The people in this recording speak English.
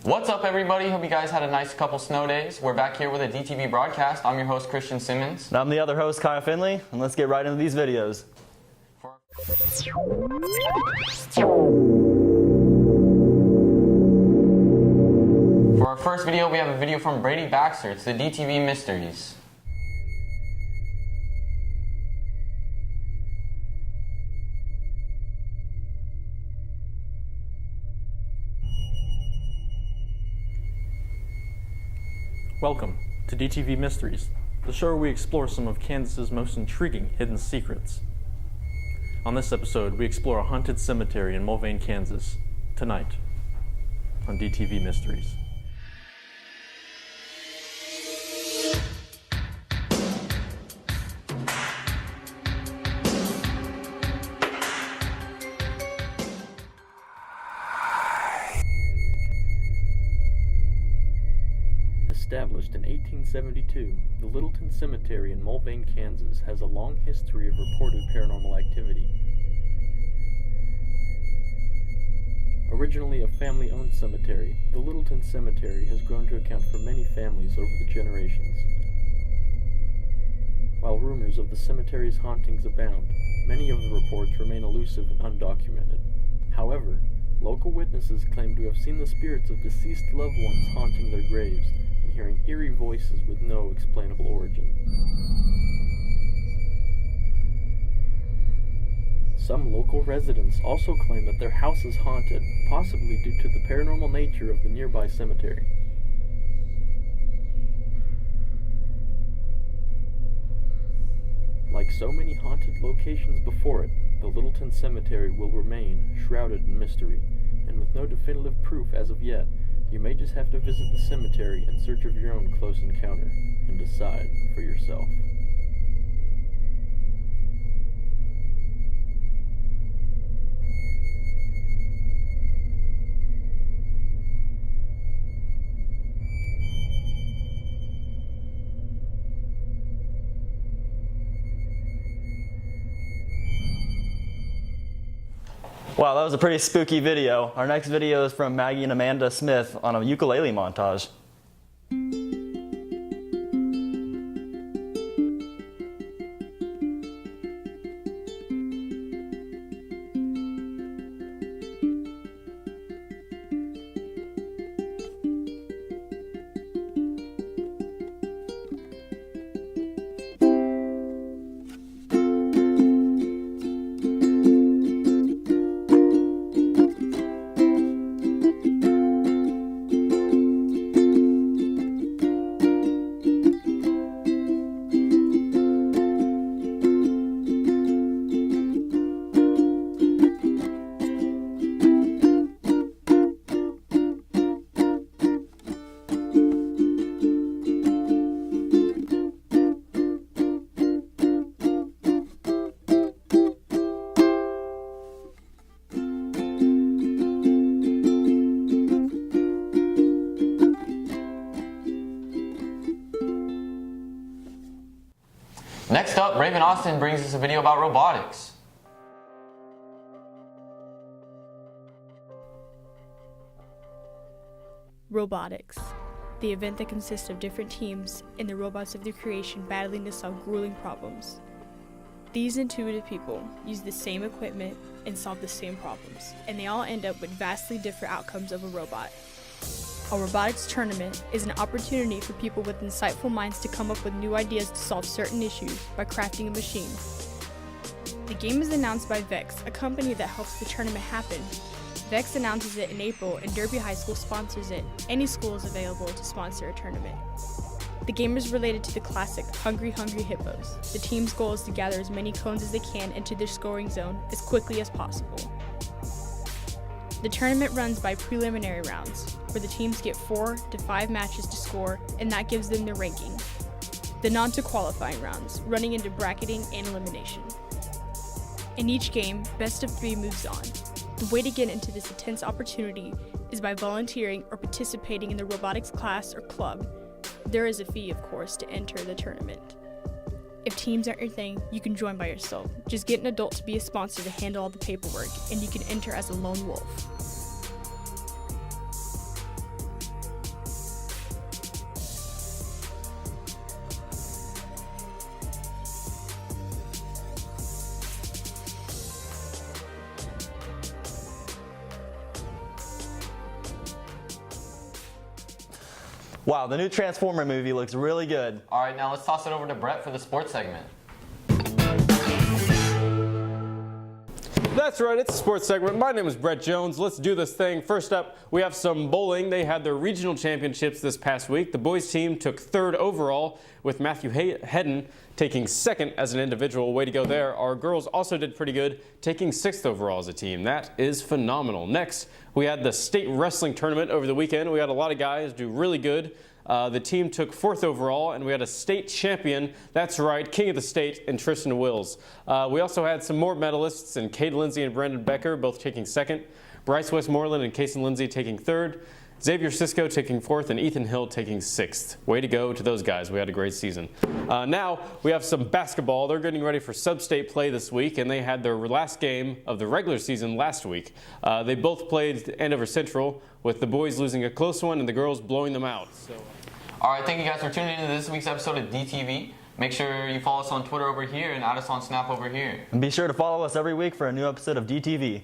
What's up, everybody? Hope you guys had a nice couple snow days. We're back here with a DTV broadcast. I'm your host, Christian Simmons. And I'm the other host, Kyle Finley, and let's get right into these videos. For our first video, we have a video from Brady Baxter. It's the DTV Mysteries. Welcome to DTV Mysteries, the show where we explore some of Kansas's most intriguing hidden secrets. On this episode, we explore a haunted cemetery in Mulvane, Kansas, tonight on DTV Mysteries. Established in 1872, the Littleton Cemetery in Mulvane, Kansas has a long history of reported paranormal activity. Originally a family-owned cemetery, the Littleton Cemetery has grown to account for many families over the generations. While rumors of the cemetery's hauntings abound, many of the reports remain elusive and undocumented. However, local witnesses claim to have seen the spirits of deceased loved ones haunting their graves, hearing eerie voices with no explainable origin. Some local residents also claim that their house is haunted, possibly due to the paranormal nature of the nearby cemetery. Like so many haunted locations before it, the Littleton Cemetery will remain shrouded in mystery, and with no definitive proof as of yet, you may just have to visit the cemetery in search of your own close encounter and decide for yourself. Wow, that was a pretty spooky video. Our next video is from Maggie and Amanda Smith on a ukulele montage. Next up, Raven Austin brings us a video about robotics. Robotics, the event that consists of different teams and the robots of their creation battling to solve grueling problems. These intuitive people use the same equipment and solve the same problems, and they all end up with vastly different outcomes of a robot. A robotics tournament is an opportunity for people with insightful minds to come up with new ideas to solve certain issues by crafting a machine. The game is announced by Vex, a company that helps the tournament happen. Vex announces it in April and Derby High School sponsors it. Any school is available to sponsor a tournament. The game is related to the classic Hungry Hungry Hippos. The team's goal is to gather as many cones as they can into their scoring zone as quickly as possible. The tournament runs by preliminary rounds, where the teams get 4 to 5 matches to score, and that gives them their ranking. Then on to qualifying rounds, running into bracketing and elimination. In each game, best of 3 moves on. The way to get into this intense opportunity is by volunteering or participating in the robotics class or club. There is a fee, of course, to enter the tournament. If teams aren't your thing, you can join by yourself. Just get an adult to be a sponsor to handle all the paperwork, and you can enter as a lone wolf. Wow, the new Transformer movie looks really good. All right, now let's toss it over to Brett for the sports segment. That's right, it's the sports segment. My name is Brett Jones. Let's do this thing. First up, we have some bowling. They had their regional championships this past week. The boys team took 3rd overall, with Matthew Hedden taking 2nd as an individual. Way to go there. Our girls also did pretty good, taking 6th overall as a team. That is phenomenal. Next, we had the state wrestling tournament over the weekend. We had a lot of guys do really good. The team took 4th overall, and we had a state champion. That's right, king of the state, in Tristan Wills. We also had some more medalists, in Cade Lindsay and Brandon Becker both taking 2nd. Bryce Westmoreland and Kason Lindsay taking 3rd. Xavier Cisco taking 4th, and Ethan Hill taking 6th. Way to go to those guys. We had a great season. Now we have some basketball. They're getting ready for sub-state play this week, and they had their last game of the regular season last week. They both played Andover Central, with the boys losing a close one and the girls blowing them out. All right, thank you guys for tuning in to this week's episode of DTV. Make sure you follow us on Twitter over here and add us on Snap over here. And be sure to follow us every week for a new episode of DTV.